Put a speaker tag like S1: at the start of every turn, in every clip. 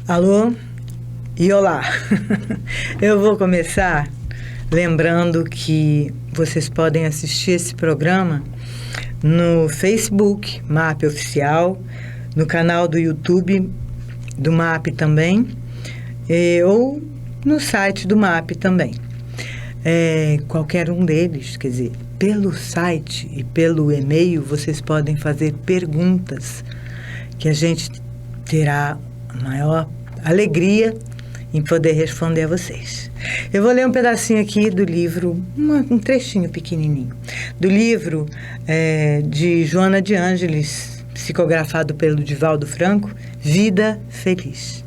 S1: Alô e olá! Eu vou começar lembrando que vocês podem assistir esse programa no Facebook, MAP Oficial, no canal do YouTube do MAP também, ou no site do MAP também. Qualquer um deles, quer dizer, pelo site e pelo e-mail, vocês podem fazer perguntas que a gente terá a maior alegria em poder responder a vocês. Eu vou ler um pedacinho aqui do livro, um trechinho pequenininho, do livro de Joana de Ângeles, psicografado pelo Divaldo Franco, Vida Feliz.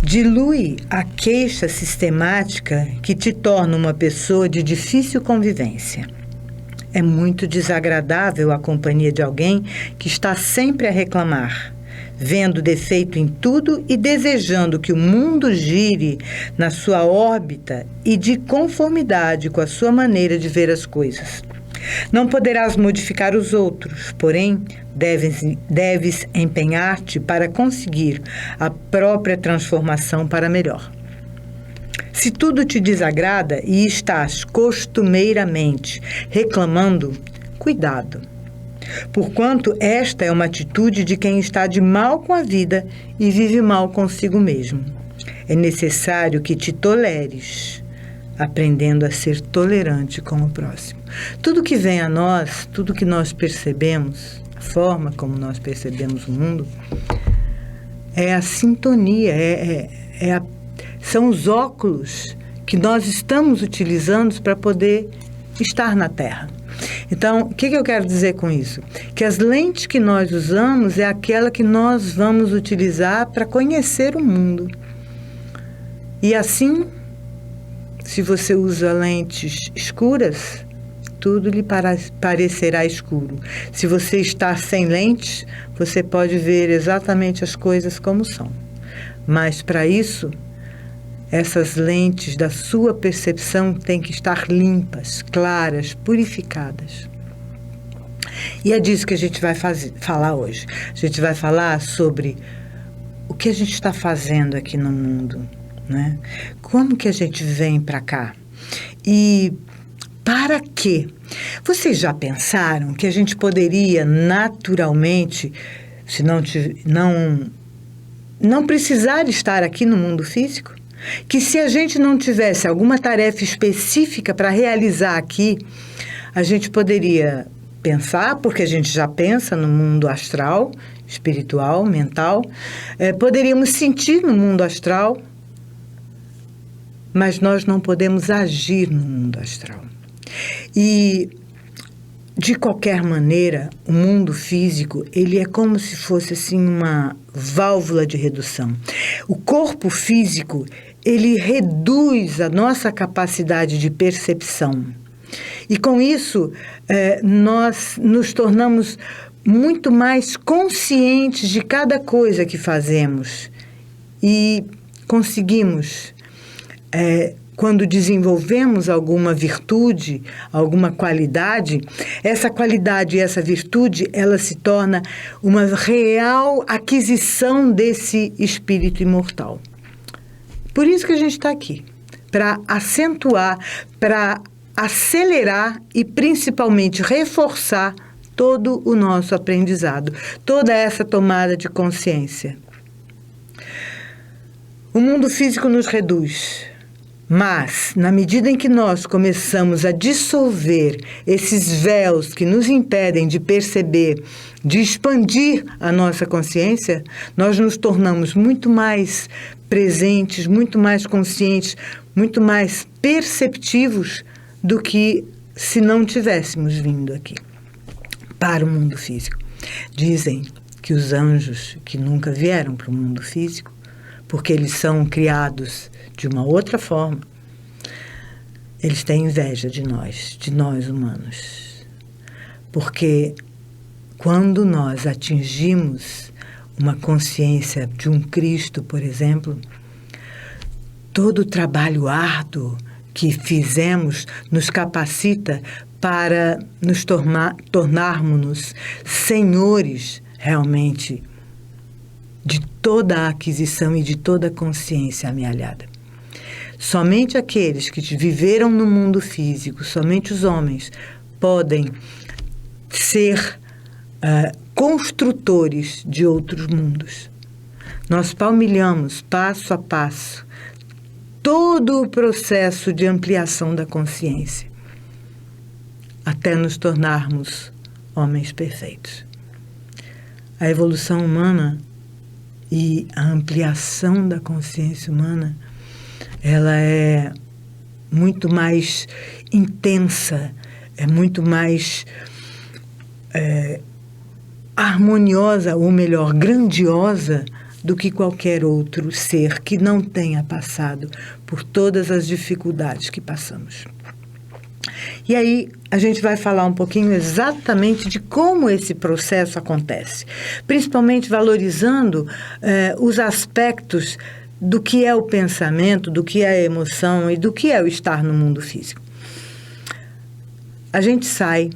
S1: Dilui a queixa sistemática que te torna uma pessoa de difícil convivência. É muito desagradável a companhia de alguém que está sempre a reclamar, vendo defeito em tudo e desejando que o mundo gire na sua órbita e de conformidade com a sua maneira de ver as coisas. Não poderás modificar os outros, porém, deves empenhar-te para conseguir a própria transformação para melhor. Se tudo te desagrada e estás costumeiramente reclamando, cuidado, porquanto esta é uma atitude de quem está de mal com a vida e vive mal consigo mesmo. É necessário que te toleres, aprendendo a ser tolerante com o próximo. Tudo que vem a nós, tudo que nós percebemos, a forma como nós percebemos o mundo, é a sintonia, são os óculos que nós estamos utilizando para poder estar na Terra. Então, o que eu quero dizer com isso? Que as lentes que nós usamos é aquela que nós vamos utilizar para conhecer o mundo. E assim, se você usa lentes escuras, tudo lhe parecerá escuro. Se você está sem lentes, você pode ver exatamente as coisas como são. Mas para isso, essas lentes da sua percepção têm que estar limpas, claras, purificadas. E é disso que a gente vai falar hoje. A gente vai falar sobre o que a gente está fazendo aqui no mundo, né? Como que a gente vem para cá? E para quê? Vocês já pensaram que a gente poderia naturalmente, se não precisar estar aqui no mundo físico? Que se a gente não tivesse alguma tarefa específica para realizar aqui, a gente poderia pensar, porque a gente já pensa no mundo astral, espiritual, mental, poderíamos sentir no mundo astral, mas nós não podemos agir no mundo astral. E, de qualquer maneira, o mundo físico, ele é como se fosse assim uma válvula de redução. O corpo físico, ele reduz a nossa capacidade de percepção. E com isso, nós nos tornamos muito mais conscientes de cada coisa que fazemos. E conseguimos, quando desenvolvemos alguma virtude, alguma qualidade, essa qualidade e essa virtude, ela se torna uma real aquisição desse espírito imortal. Por isso que a gente está aqui, para acentuar, para acelerar e principalmente reforçar todo o nosso aprendizado, toda essa tomada de consciência. O mundo físico nos reduz, mas na medida em que nós começamos a dissolver esses véus que nos impedem de perceber, de expandir a nossa consciência, nós nos tornamos muito mais presentes, muito mais conscientes, muito mais perceptivos do que se não tivéssemos vindo aqui para o mundo físico. Dizem que os anjos que nunca vieram para o mundo físico, porque eles são criados de uma outra forma, eles têm inveja de nós humanos. Porque quando nós atingimos uma consciência de um Cristo, por exemplo, todo o trabalho árduo que fizemos nos capacita para nos tornarmos senhores realmente de toda a aquisição e de toda a consciência amealhada. Somente aqueles que viveram no mundo físico, somente os homens, podem ser construtores de outros mundos. Nós palmilhamos, passo a passo, todo o processo de ampliação da consciência, até nos tornarmos homens perfeitos. A evolução humana e a ampliação da consciência humana, ela é muito mais intensa, é muito mais harmoniosa, ou melhor, grandiosa, do que qualquer outro ser que não tenha passado por todas as dificuldades que passamos. E aí a gente vai falar um pouquinho exatamente de como esse processo acontece, principalmente valorizando os aspectos do que é o pensamento, do que é a emoção e do que é o estar no mundo físico. A gente sai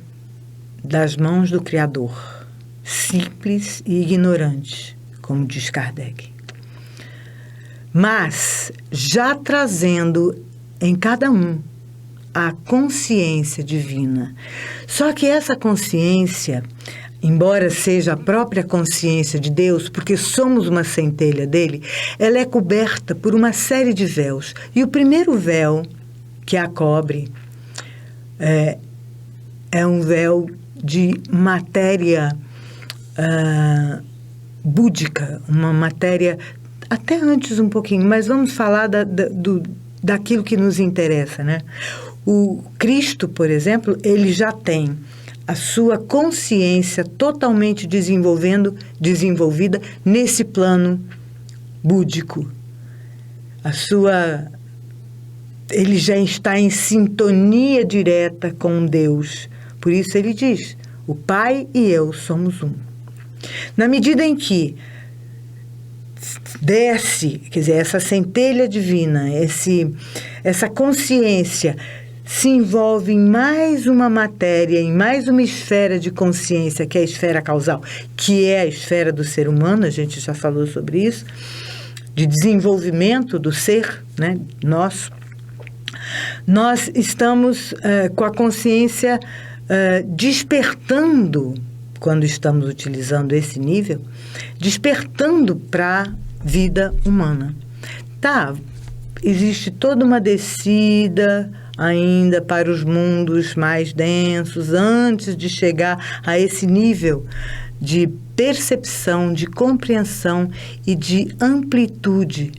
S1: das mãos do Criador, simples e ignorante, como diz Kardec, mas já trazendo em cada um a consciência divina. Só que essa consciência, embora seja a própria consciência de Deus, porque somos uma centelha dele, ela é coberta por uma série de véus. E o primeiro véu que a cobre é um véu de matéria búdica, uma matéria até antes um pouquinho, mas vamos falar daquilo que nos interessa, né? O Cristo, por exemplo, ele já tem a sua consciência totalmente desenvolvida nesse plano búdico. Ele já está em sintonia direta com Deus. Por isso ele diz, o Pai e eu somos um. Na medida em que desce, quer dizer, essa centelha divina, essa consciência se envolve em mais uma matéria, em mais uma esfera de consciência, que é a esfera causal, que é a esfera do ser humano, a gente já falou sobre isso, de desenvolvimento do ser, né, nosso. Nós estamos com a consciência despertando, quando estamos utilizando esse nível, despertando para a vida humana. Existe toda uma descida ainda para os mundos mais densos, antes de chegar a esse nível de percepção, de compreensão e de amplitude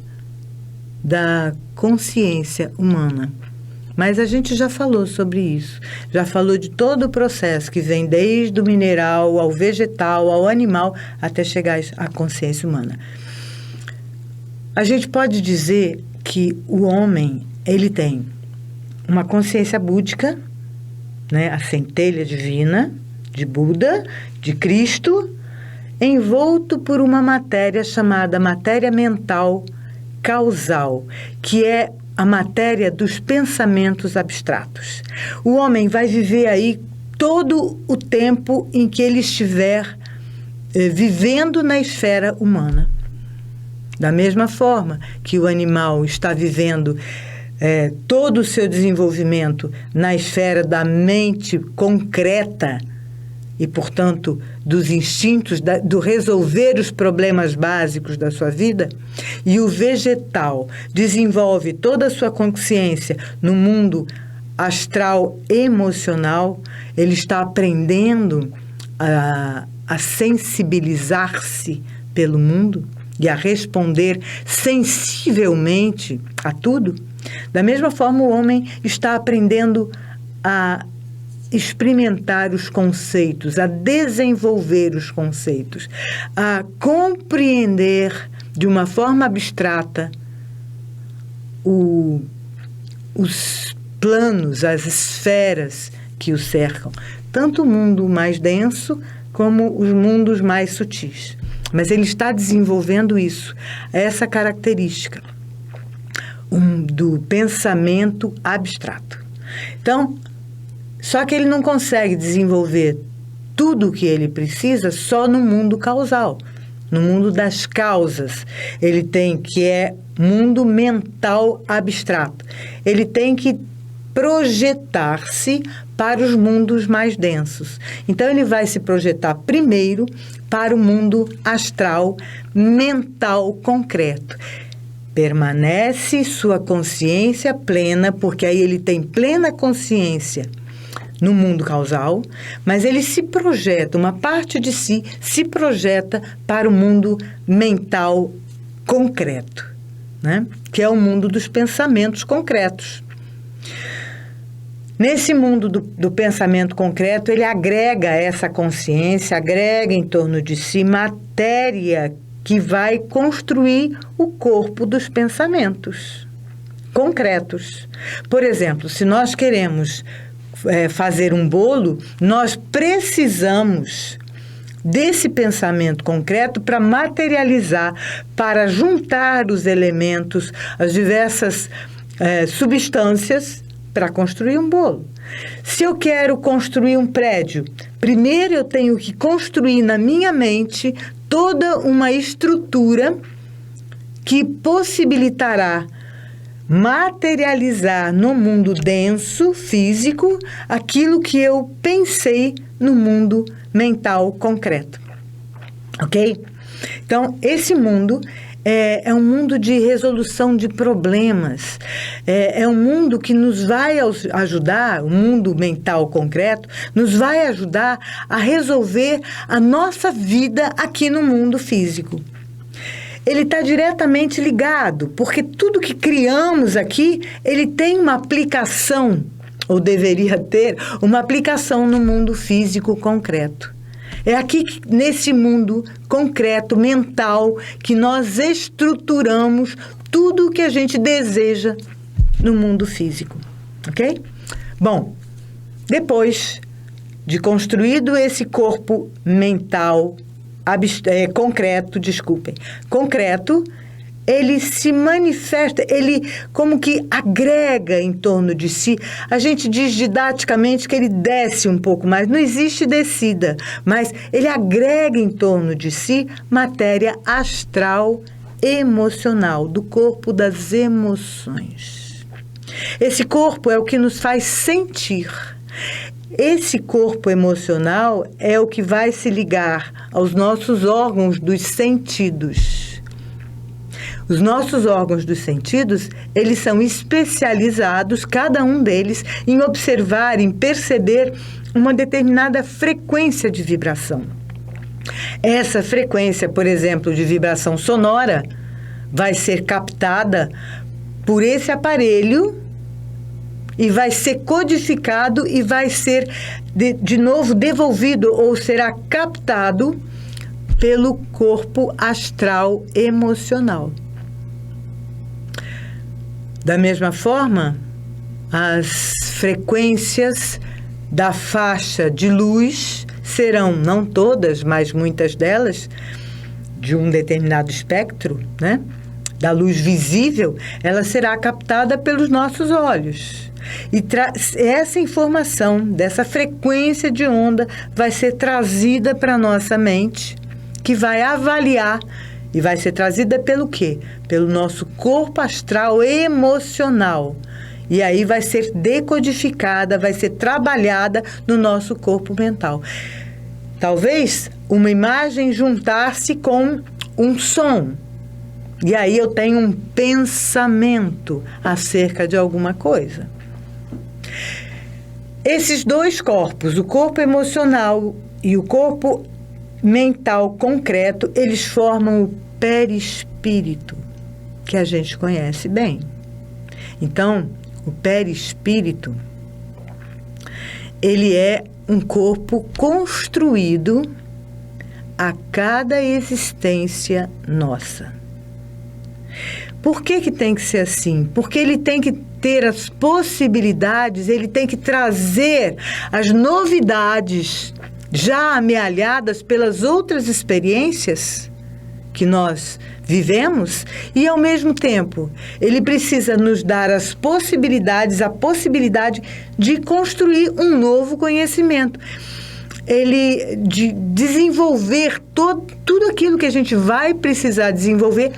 S1: da consciência humana. Mas a gente já falou sobre isso, já falou de todo o processo que vem desde o mineral, ao vegetal, ao animal, até chegar à consciência humana. A gente pode dizer que o homem, ele tem uma consciência búdica, né, a centelha divina de Buda, de Cristo, envolto por uma matéria chamada matéria mental causal, que é a matéria dos pensamentos abstratos. O homem vai viver aí todo o tempo em que ele estiver vivendo na esfera humana. Da mesma forma que o animal está vivendo todo o seu desenvolvimento na esfera da mente concreta e, portanto, dos instintos, do resolver os problemas básicos da sua vida, e o vegetal desenvolve toda a sua consciência no mundo astral emocional, ele está aprendendo a sensibilizar-se pelo mundo e a responder sensivelmente a tudo. Da mesma forma, o homem está aprendendo a experimentar os conceitos, a desenvolver os conceitos, a compreender de uma forma abstrata os planos, as esferas que o cercam, tanto o mundo mais denso como os mundos mais sutis. Mas ele está desenvolvendo isso, essa característica do pensamento abstrato. Então, só que ele não consegue desenvolver tudo o que ele precisa só no mundo causal. no mundo das causas. Ele tem que é mundo mental abstrato. Ele tem que projetar-se para os mundos mais densos. Então, ele vai se projetar primeiro para o mundo astral, mental, concreto. Permanece sua consciência plena, porque aí ele tem plena consciência no mundo causal, mas ele se projeta, uma parte de si se projeta para o mundo mental concreto, né? Que é o mundo dos pensamentos concretos. Nesse mundo do pensamento concreto, ele agrega essa consciência, agrega em torno de si matéria que vai construir o corpo dos pensamentos concretos. Por exemplo, se nós queremos fazer um bolo, nós precisamos desse pensamento concreto para materializar, para juntar os elementos, as diversas substâncias para construir um bolo. Se eu quero construir um prédio, primeiro eu tenho que construir na minha mente toda uma estrutura que possibilitará materializar no mundo denso, físico, aquilo que eu pensei no mundo mental concreto. Ok? Então, esse mundo é um mundo de resolução de problemas, é um mundo que nos vai ajudar, o mundo mental concreto, nos vai ajudar a resolver a nossa vida aqui no mundo físico. Ele está diretamente ligado, porque tudo que criamos aqui, ele tem uma aplicação, ou deveria ter, uma aplicação no mundo físico concreto. É aqui, nesse mundo concreto, mental, que nós estruturamos tudo o que a gente deseja no mundo físico, ok? Bom, depois de construído esse corpo mental concreto, ele se manifesta, ele como que agrega em torno de si. A gente diz didaticamente que ele desce um pouco mais, não existe descida, mas ele agrega em torno de si matéria astral emocional, do corpo das emoções. Esse corpo é o que nos faz sentir. Esse corpo emocional é o que vai se ligar aos nossos órgãos dos sentidos. Os nossos órgãos dos sentidos, eles são especializados, cada um deles, em observar, em perceber uma determinada frequência de vibração. Essa frequência, por exemplo, de vibração sonora, vai ser captada por esse aparelho e vai ser codificado e vai ser, de novo, devolvido ou será captado pelo corpo astral emocional. Da mesma forma, as frequências da faixa de luz serão, não todas, mas muitas delas, de um determinado espectro, né? Da luz visível, ela será captada pelos nossos olhos. E essa informação, dessa frequência de onda, vai ser trazida para a nossa mente, que vai avaliar. E vai ser trazida pelo quê? Pelo nosso corpo astral emocional. E aí vai ser decodificada, vai ser trabalhada no nosso corpo mental. Talvez uma imagem juntar-se com um som. E aí eu tenho um pensamento acerca de alguma coisa. Esses dois corpos, o corpo emocional e o corpo mental concreto, eles formam o perispírito, que a gente conhece bem. Então, o perispírito, ele é um corpo construído a cada existência nossa. Por que tem que ser assim? Porque ele tem que ter as possibilidades, ele tem que trazer as novidades já amealhadas pelas outras experiências que nós vivemos, e ao mesmo tempo ele precisa nos dar as possibilidades, a possibilidade de construir um novo conhecimento. desenvolver tudo aquilo que a gente vai precisar desenvolver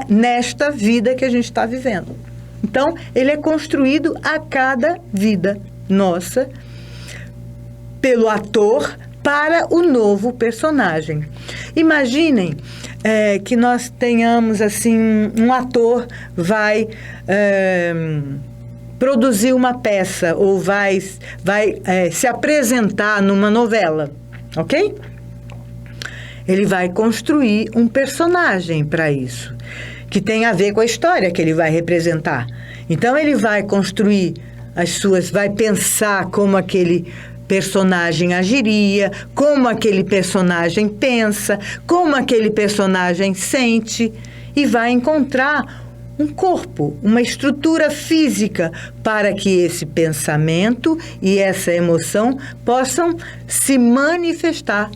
S1: nesta vida que a gente está vivendo. Então, ele é construído a cada vida nossa pelo ator para o novo personagem. Imaginem que nós tenhamos assim, um ator vai produzir uma peça ou vai se apresentar numa novela, ok? Ele vai construir um personagem para isso, que tem a ver com a história que ele vai representar. Então, ele vai construir vai pensar como aquele personagem agiria, como aquele personagem pensa, como aquele personagem sente, e vai encontrar um corpo, uma estrutura física para que esse pensamento e essa emoção possam se manifestar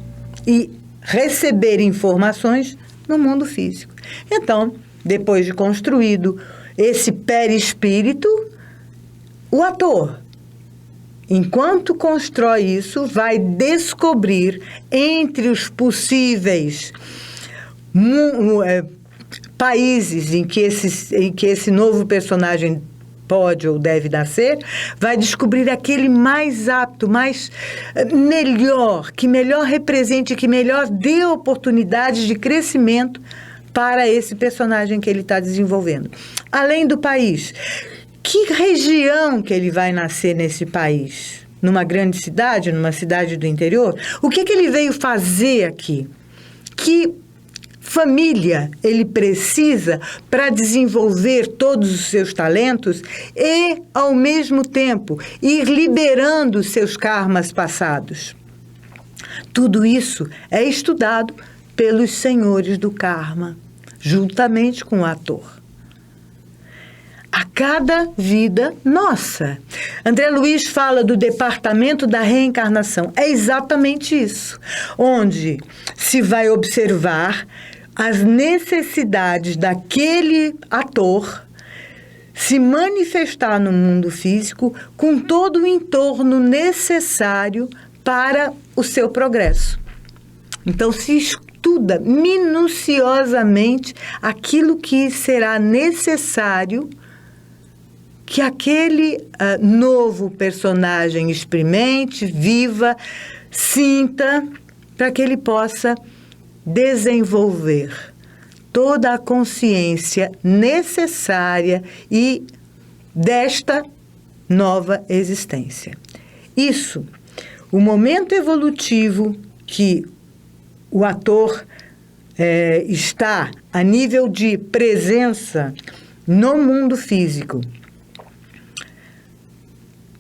S1: e receber informações no mundo físico. Então, depois de construído esse perispírito, o ator, enquanto constrói isso, vai descobrir entre os possíveis países em que esse novo personagem pode ou deve nascer, vai descobrir aquele mais apto, melhor, que melhor represente, que melhor dê oportunidades de crescimento para esse personagem que ele está desenvolvendo. Além do país, que região que ele vai nascer nesse país? Numa grande cidade, numa cidade do interior? O que ele veio fazer aqui? Que família ele precisa para desenvolver todos os seus talentos e, ao mesmo tempo, ir liberando os seus karmas passados? Tudo isso é estudado pelos senhores do karma, juntamente com o ator. A cada vida nossa. André Luiz fala do departamento da reencarnação. É exatamente isso, onde se vai observar as necessidades daquele ator se manifestar no mundo físico com todo o entorno necessário para o seu progresso. Então, se estuda minuciosamente aquilo que será necessário que aquele novo personagem experimente, viva, sinta, para que ele possa desenvolver toda a consciência necessária e desta nova existência. Isso, o momento evolutivo que o ator está a nível de presença no mundo físico,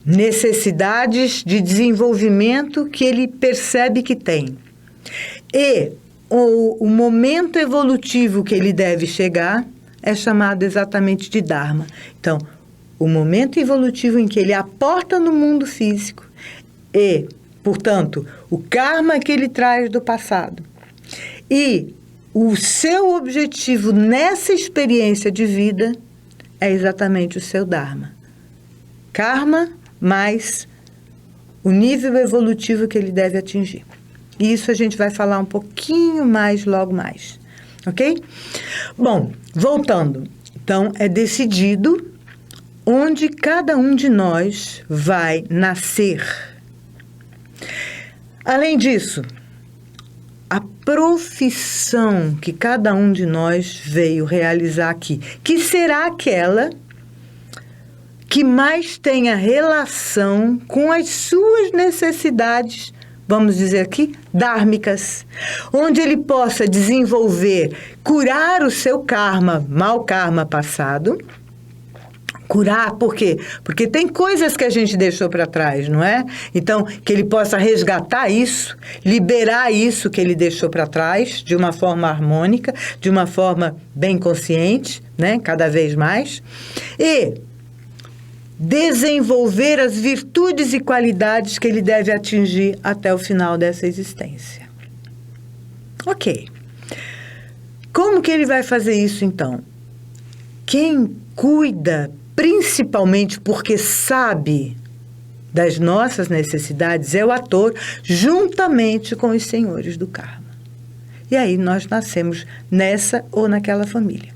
S1: necessidades de desenvolvimento que ele percebe que tem, e o momento evolutivo que ele deve chegar é chamado exatamente de Dharma. Então, o momento evolutivo em que ele aporta no mundo físico e, portanto, o karma que ele traz do passado e o seu objetivo nessa experiência de vida é exatamente o seu Dharma. Karma mais o nível evolutivo que ele deve atingir. E isso a gente vai falar um pouquinho mais logo mais, ok? Bom, voltando. Então, é decidido onde cada um de nós vai nascer. Além disso, a profissão que cada um de nós veio realizar aqui, que será aquela que mais tenha relação com as suas necessidades, vamos dizer aqui, dármicas, onde ele possa desenvolver, curar o seu karma, mau karma passado. Curar, por quê? Porque tem coisas que a gente deixou para trás, não é? Então, que ele possa resgatar isso, liberar isso que ele deixou para trás, de uma forma harmônica, de uma forma bem consciente, né? Cada vez mais. E desenvolver as virtudes e qualidades que ele deve atingir até o final dessa existência. Ok. Como que ele vai fazer isso, então? Quem cuida, principalmente porque sabe das nossas necessidades é o ator, juntamente com os senhores do karma. E aí nós nascemos nessa ou naquela família.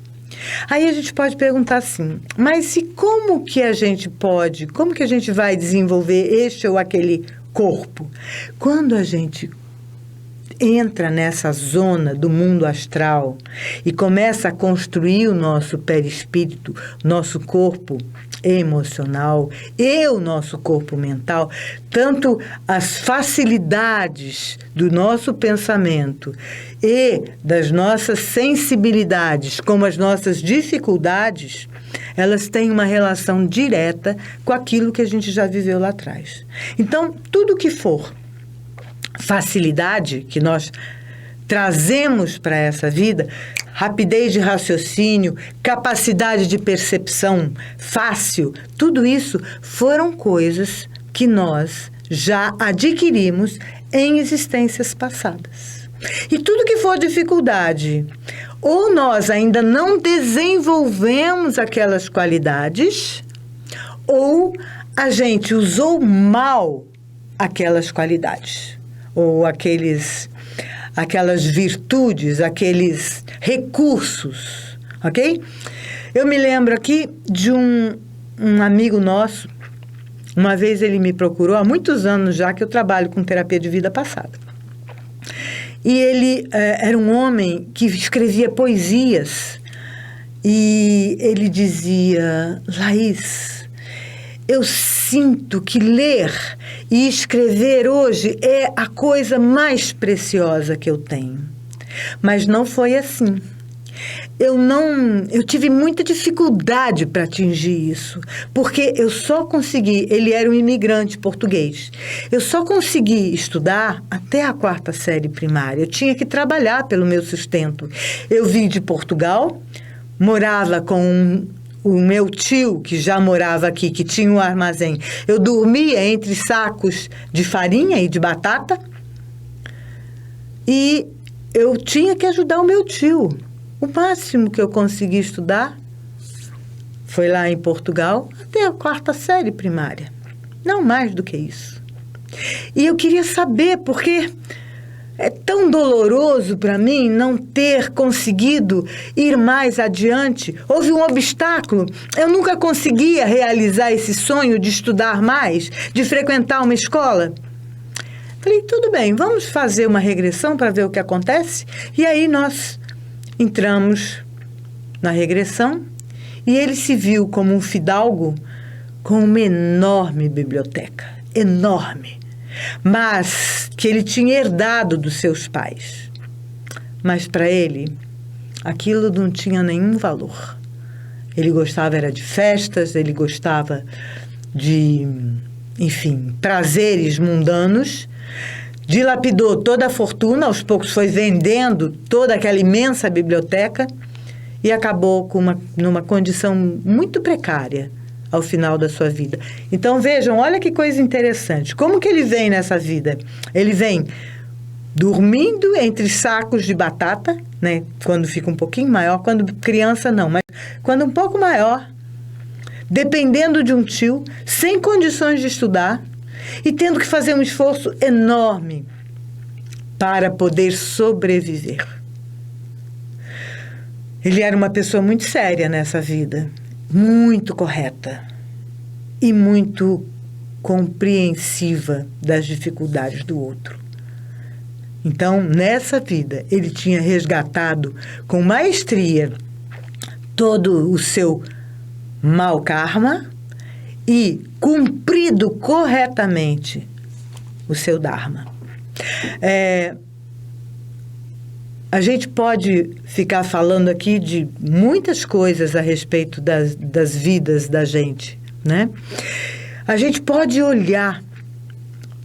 S1: Aí a gente pode perguntar assim, mas e como que a gente vai desenvolver este ou aquele corpo? Quando a gente entra nessa zona do mundo astral e começa a construir o nosso perispírito, nosso corpo emocional e o nosso corpo mental, tanto as facilidades do nosso pensamento e das nossas sensibilidades, como as nossas dificuldades, elas têm uma relação direta com aquilo que a gente já viveu lá atrás. Então, tudo que for facilidade que nós trazemos para essa vida, rapidez de raciocínio, capacidade de percepção fácil, tudo isso foram coisas que nós já adquirimos em existências passadas. E tudo que for dificuldade, ou nós ainda não desenvolvemos aquelas qualidades, ou a gente usou mal aquelas qualidades, ou aquelas virtudes, aqueles recursos, ok? Eu me lembro aqui de um amigo nosso, uma vez ele me procurou, há muitos anos já que eu trabalho com terapia de vida passada. E ele era um homem que escrevia poesias e ele dizia, Laís, eu sinto que ler e escrever hoje é a coisa mais preciosa que eu tenho. Mas não foi assim. Eu tive muita dificuldade para atingir isso, porque eu só consegui, ele era um imigrante português, eu só consegui estudar até a 4ª série primária, eu tinha que trabalhar pelo meu sustento. Eu vim de Portugal, morava com o meu tio, que já morava aqui, que tinha um armazém. Eu dormia entre sacos de farinha e de batata e eu tinha que ajudar o meu tio. O máximo que eu consegui estudar foi lá em Portugal até a 4ª série primária. Não mais do que isso. E eu queria saber, porque é tão doloroso para mim não ter conseguido ir mais adiante. Houve um obstáculo. Eu nunca conseguia realizar esse sonho de estudar mais, de frequentar uma escola. Falei, tudo bem, vamos fazer uma regressão para ver o que acontece? E aí nós entramos na regressão e ele se viu como um fidalgo com uma enorme biblioteca, enorme, mas que ele tinha herdado dos seus pais. Mas para ele, aquilo não tinha nenhum valor. Ele gostava era de festas, ele gostava de, enfim, prazeres mundanos. Dilapidou toda a fortuna, aos poucos foi vendendo toda aquela imensa biblioteca e acabou numa condição muito precária ao final da sua vida. Então, vejam, olha que coisa interessante. Como que ele vem nessa vida? Ele vem dormindo entre sacos de batata, né? Quando fica um pouquinho maior, quando criança não, mas quando um pouco maior, dependendo de um tio, sem condições de estudar, e tendo que fazer um esforço enorme para poder sobreviver. Ele era uma pessoa muito séria nessa vida, muito correta e muito compreensiva das dificuldades do outro. Então, nessa vida, ele tinha resgatado com maestria todo o seu mau karma e cumprido corretamente o seu Dharma. A gente pode ficar falando aqui de muitas coisas a respeito das vidas da gente, né? A gente pode olhar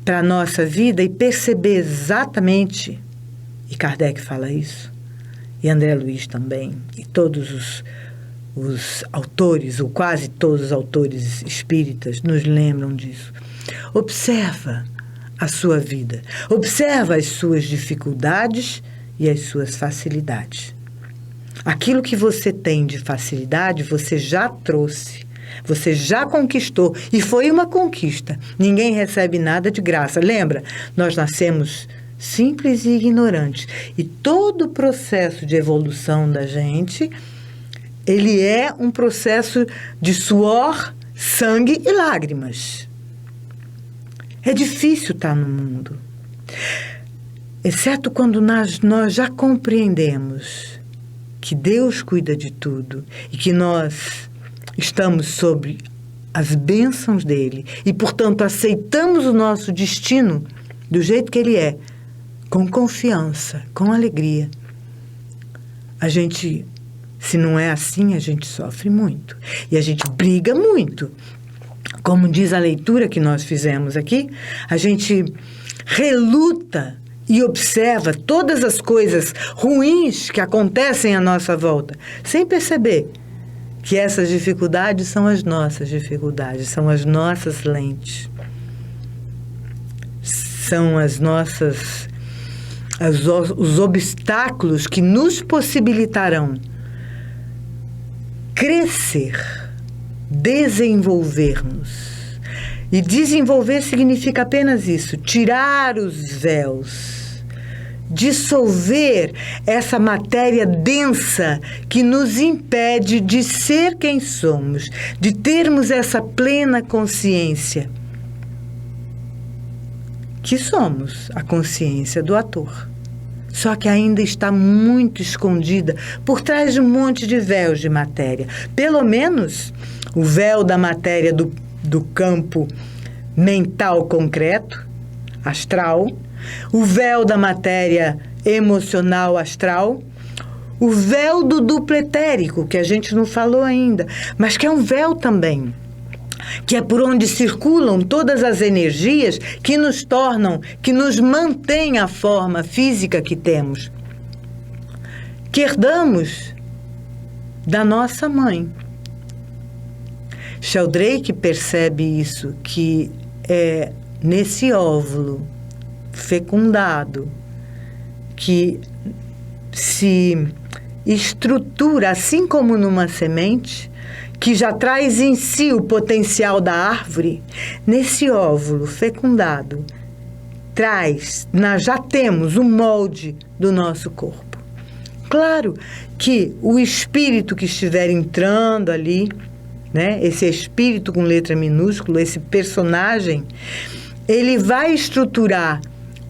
S1: para a nossa vida e perceber exatamente, e Kardec fala isso, e André Luiz também, e todos os autores, ou quase todos os autores espíritas, nos lembram disso. Observa a sua vida, observa as suas dificuldades e as suas facilidades. Aquilo que você tem de facilidade, você já trouxe. Você já conquistou, e foi uma conquista. Ninguém recebe nada de graça. Lembra? Nós nascemos simples e ignorantes. E todo o processo de evolução da gente, ele é um processo de suor, sangue e lágrimas. É difícil estar no mundo. Exceto quando nós já compreendemos que Deus cuida de tudo e que nós estamos sobre as bênçãos dele e, portanto, aceitamos o nosso destino do jeito que ele é, com confiança, com alegria. A gente, se não é assim, a gente sofre muito e a gente briga muito. Como diz a leitura que nós fizemos aqui, a gente reluta e observa todas as coisas ruins que acontecem à nossa volta, sem perceber que essas dificuldades são as nossas dificuldades, são as nossas lentes, são os obstáculos que nos possibilitarão crescer, desenvolver-nos. E desenvolver significa apenas isso, tirar os véus, dissolver essa matéria densa que nos impede de ser quem somos, de termos essa plena consciência, que somos a consciência do ator. Só que ainda está muito escondida por trás de um monte de véus de matéria. Pelo menos o véu da matéria do campo mental concreto, astral, o véu da matéria emocional astral, o véu do duplo etérico, que a gente não falou ainda, mas que é um véu também, que é por onde circulam todas as energias que nos tornam, que nos mantêm a forma física que temos, que herdamos da nossa mãe. Sheldrake percebe isso, que é nesse óvulo fecundado que se estrutura, assim como numa semente, que já traz em si o potencial da árvore, nesse óvulo fecundado, já temos o molde do nosso corpo. Claro que o espírito que estiver entrando ali, né, esse espírito com letra minúscula, esse personagem, ele vai estruturar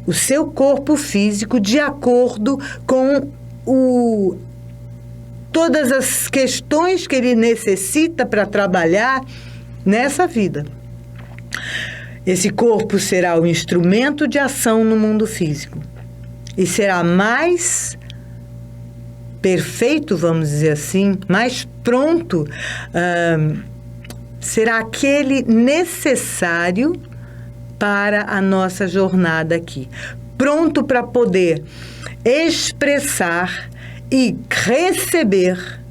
S1: o seu corpo físico de acordo com todas as questões que ele necessita para trabalhar nessa vida. Esse corpo será o instrumento de ação no mundo físico e será mais perfeito, vamos dizer assim, mais pronto, será aquele necessário para a nossa jornada aqui. Pronto para poder expressar e receber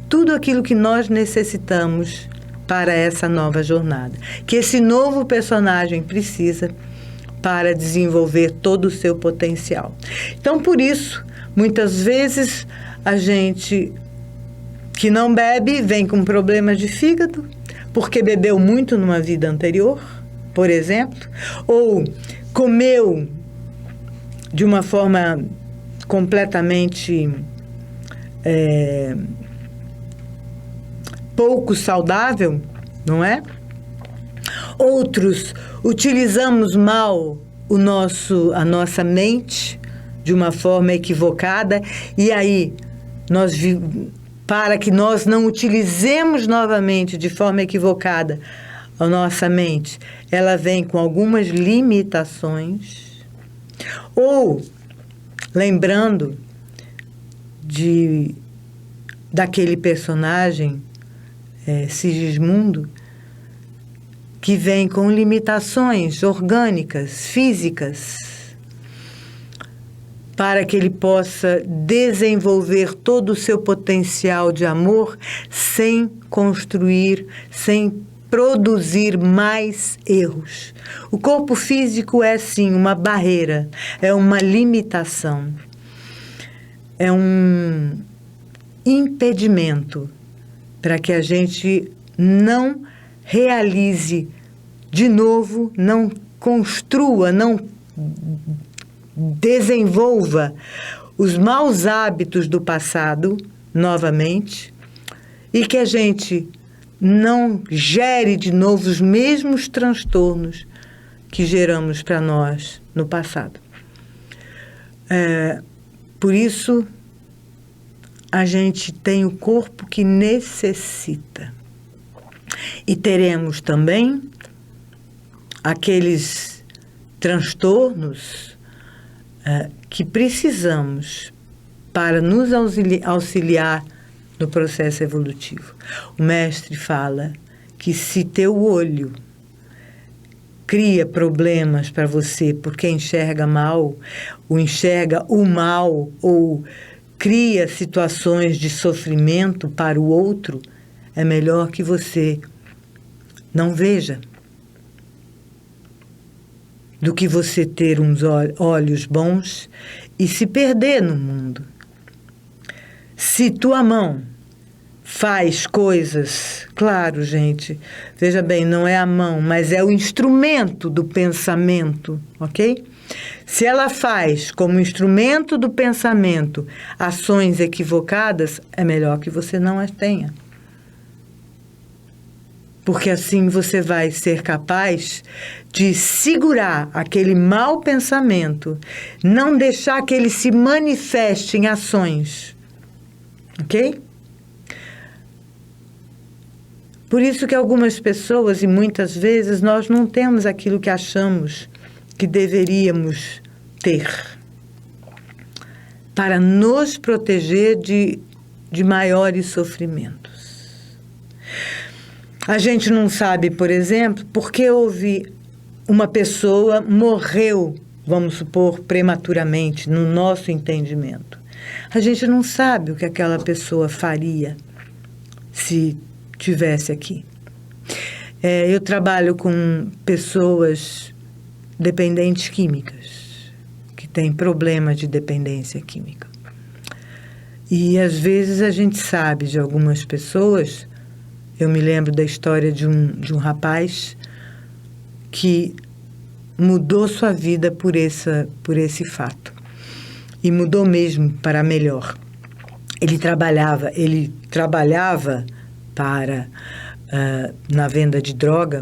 S1: tudo aquilo que nós necessitamos para essa nova jornada, que esse novo personagem precisa para desenvolver todo o seu potencial. Então, por isso, muitas vezes a gente que não bebe vem com problemas de fígado, porque bebeu muito numa vida anterior, por exemplo, ou comeu de uma forma completamente pouco saudável, não é? Outros utilizamos mal a nossa mente de uma forma equivocada, e aí para que nós não utilizemos novamente de forma equivocada a nossa mente, ela vem com algumas limitações. Ou lembrando daquele personagem Sigismundo, que vem com limitações orgânicas, físicas, para que ele possa desenvolver todo o seu potencial de amor sem construir, sem produzir mais erros. O corpo físico é, sim, uma barreira, é uma limitação, é um impedimento para que a gente não realize de novo, não construa, não desenvolva os maus hábitos do passado novamente e que a gente não gere de novo os mesmos transtornos que geramos para nós no passado. Por isso, a gente tem o corpo que necessita. E teremos também aqueles transtornos que precisamos para nos auxiliar no processo evolutivo. O mestre fala que se teu olho cria problemas para você porque enxerga mal, ou enxerga o mal, ou cria situações de sofrimento para o outro, é melhor que você não veja do que você ter uns olhos bons e se perder no mundo. Se tua mão faz coisas, claro, gente, veja bem, não é a mão, mas é o instrumento do pensamento, ok? Se ela faz como instrumento do pensamento ações equivocadas, é melhor que você não as tenha. Porque assim você vai ser capaz de segurar aquele mau pensamento, não deixar que ele se manifeste em ações. Ok? Por isso que algumas pessoas, e muitas vezes, nós não temos aquilo que achamos que deveríamos ter para nos proteger de maiores sofrimentos. A gente não sabe, por exemplo, porque houve uma pessoa morreu, vamos supor, prematuramente, no nosso entendimento. A gente não sabe o que aquela pessoa faria se tivesse aqui. Eu trabalho com pessoas dependentes químicas, que têm problemas de dependência química. E, às vezes, a gente sabe de algumas pessoas. Eu me lembro da história de um rapaz que mudou sua vida por esse fato. E mudou mesmo para melhor. Ele trabalhava na venda de droga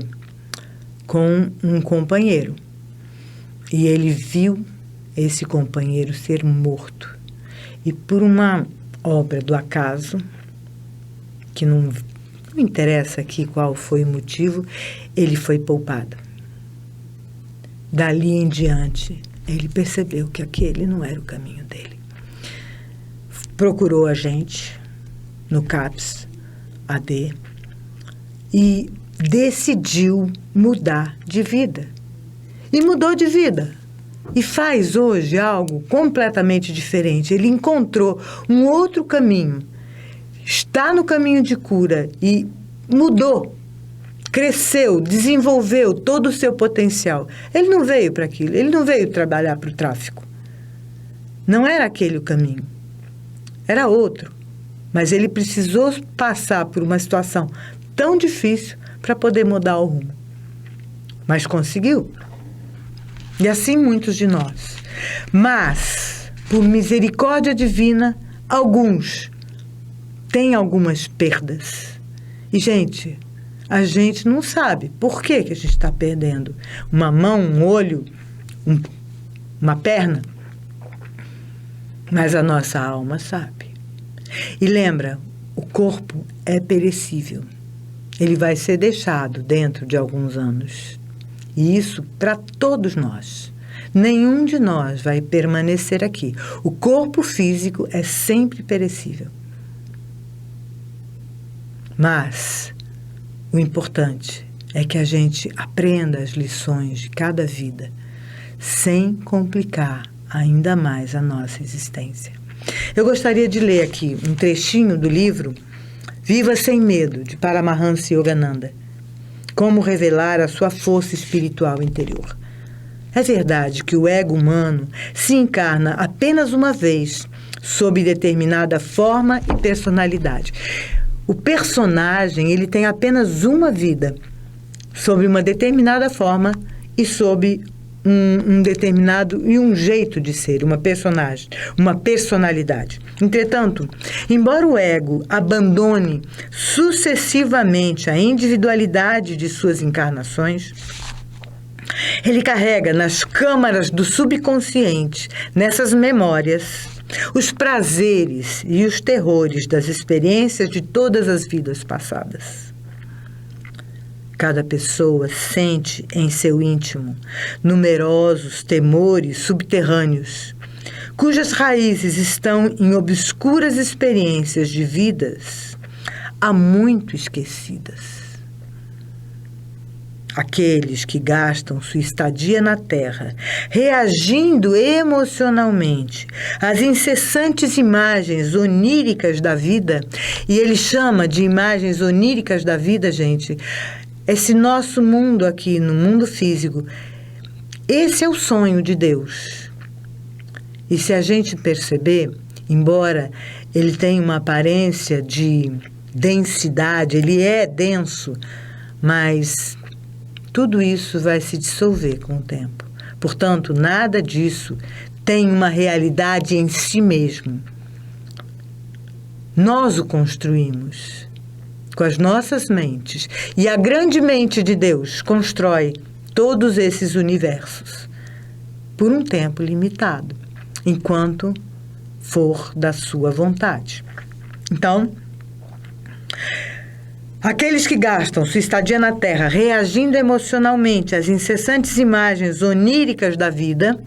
S1: com um companheiro. E ele viu esse companheiro ser morto. E por uma obra do acaso, que não interessa aqui qual foi o motivo, ele foi poupado. Dali em diante, ele percebeu que aquele não era o caminho dele. Procurou a gente no CAPS AD e decidiu mudar de vida. E mudou de vida. E faz hoje algo completamente diferente. Ele encontrou um outro caminho. Está no caminho de cura e mudou, cresceu, desenvolveu todo o seu potencial. Ele não veio para aquilo, ele não veio trabalhar para o tráfico. Não era aquele o caminho, era outro. Mas ele precisou passar por uma situação tão difícil para poder mudar o rumo. Mas conseguiu. E assim muitos de nós. Mas, por misericórdia divina, alguns têm algumas perdas. E, gente, a gente não sabe por que a gente está perdendo uma mão, um olho, uma perna. Mas a nossa alma sabe. E lembra, o corpo é perecível. Ele vai ser deixado dentro de alguns anos. E isso para todos nós. Nenhum de nós vai permanecer aqui. O corpo físico é sempre perecível. Mas o importante é que a gente aprenda as lições de cada vida, sem complicar ainda mais a nossa existência. Eu gostaria de ler aqui um trechinho do livro Viva Sem Medo, de Paramahansa Yogananda. Como revelar a sua força espiritual interior. É verdade que o ego humano se encarna apenas uma vez, sob determinada forma e personalidade. O personagem, ele tem apenas uma vida, sob uma determinada forma e sob um determinado e um jeito de ser, uma personalidade. Entretanto, embora o ego abandone sucessivamente a individualidade de suas encarnações, ele carrega nas câmaras do subconsciente, nessas memórias, os prazeres e os terrores das experiências de todas as vidas passadas. Cada pessoa sente em seu íntimo numerosos temores subterrâneos, cujas raízes estão em obscuras experiências de vidas há muito esquecidas. Aqueles que gastam sua estadia na Terra reagindo emocionalmente às incessantes imagens oníricas da vida, e ele chama de imagens oníricas da vida, gente, esse nosso mundo aqui, no mundo físico, esse é o sonho de Deus. E se a gente perceber, embora ele tenha uma aparência de densidade, ele é denso, mas tudo isso vai se dissolver com o tempo. Portanto, nada disso tem uma realidade em si mesmo. Nós o construímos com as nossas mentes. E a grande mente de Deus constrói todos esses universos por um tempo limitado, enquanto for da sua vontade. Então, aqueles que gastam sua estadia na Terra reagindo emocionalmente às incessantes imagens oníricas da vida,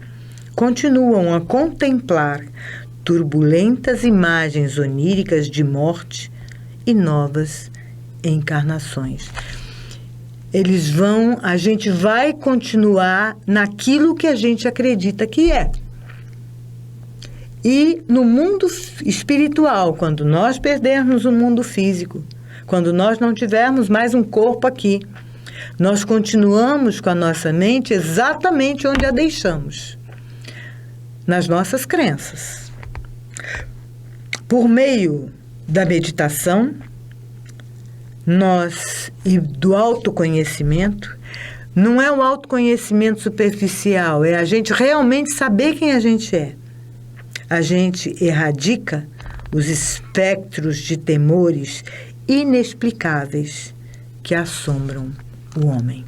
S1: continuam a contemplar turbulentas imagens oníricas de morte e novas encarnações. A gente vai continuar naquilo que a gente acredita que é. E no mundo espiritual, quando nós perdermos o mundo físico, quando nós não tivermos mais um corpo aqui, nós continuamos com a nossa mente exatamente onde a deixamos, nas nossas crenças. Por meio da meditação, e do autoconhecimento, não é um autoconhecimento superficial, é a gente realmente saber quem a gente é. A gente erradica os espectros de temores inexplicáveis que assombram o homem.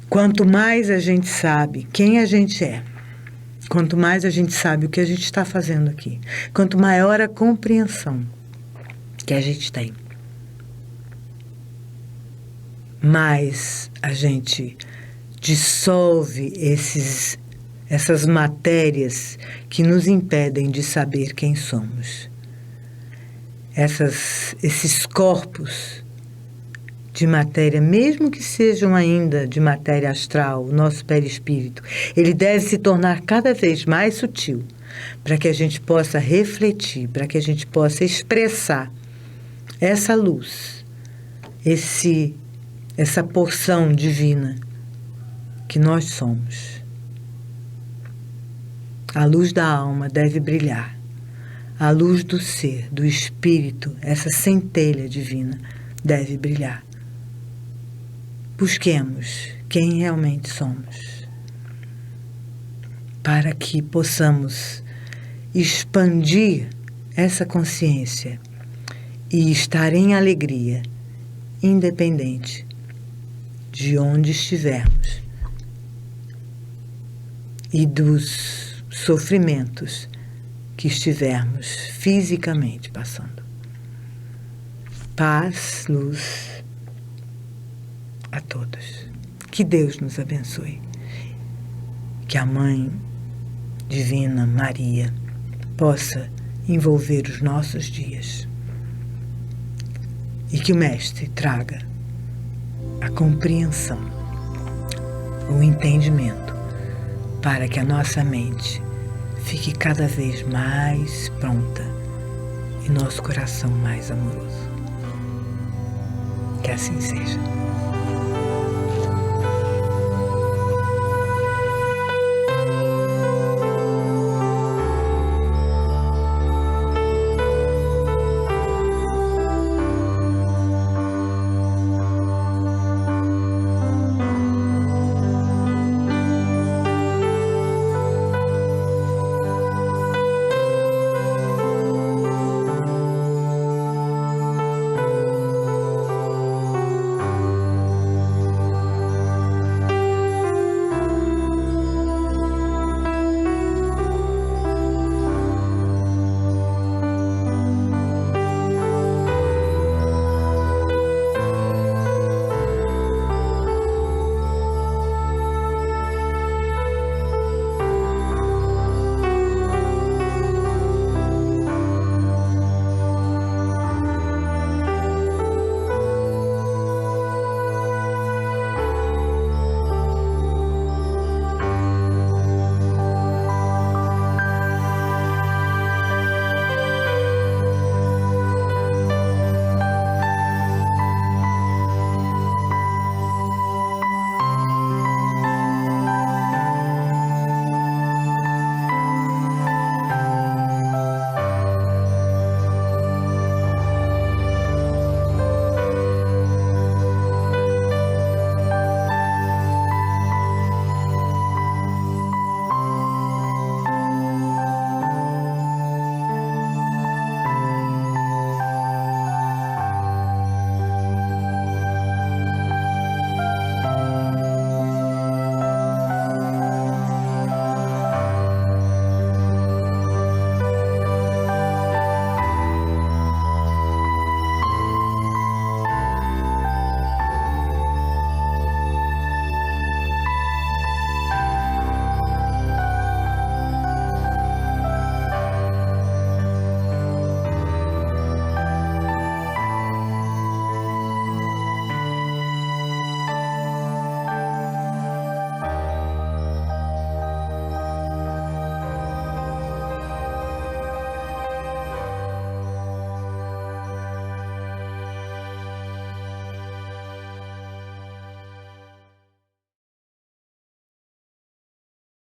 S1: Quanto mais a gente sabe quem a gente é, quanto mais a gente sabe o que a gente está fazendo aqui, quanto maior a compreensão que a gente tem, mais a gente dissolve essas matérias que nos impedem de saber quem somos. Esses corpos de matéria, mesmo que sejam ainda de matéria astral, o nosso perispírito, ele deve se tornar cada vez mais sutil, para que a gente possa refletir, para que a gente possa expressar essa luz, essa porção divina que nós somos. A luz da alma deve brilhar, a luz do ser, do espírito, essa centelha divina deve brilhar. Busquemos quem realmente somos, para que possamos expandir essa consciência e estar em alegria, independente de onde estivermos e dos sofrimentos que estivermos fisicamente passando. Paz, luz a todos. Que Deus nos abençoe. Que a Mãe Divina Maria possa envolver os nossos dias. E que o Mestre traga a compreensão, o entendimento, para que a nossa mente fique cada vez mais pronta e nosso coração mais amoroso. Que assim seja.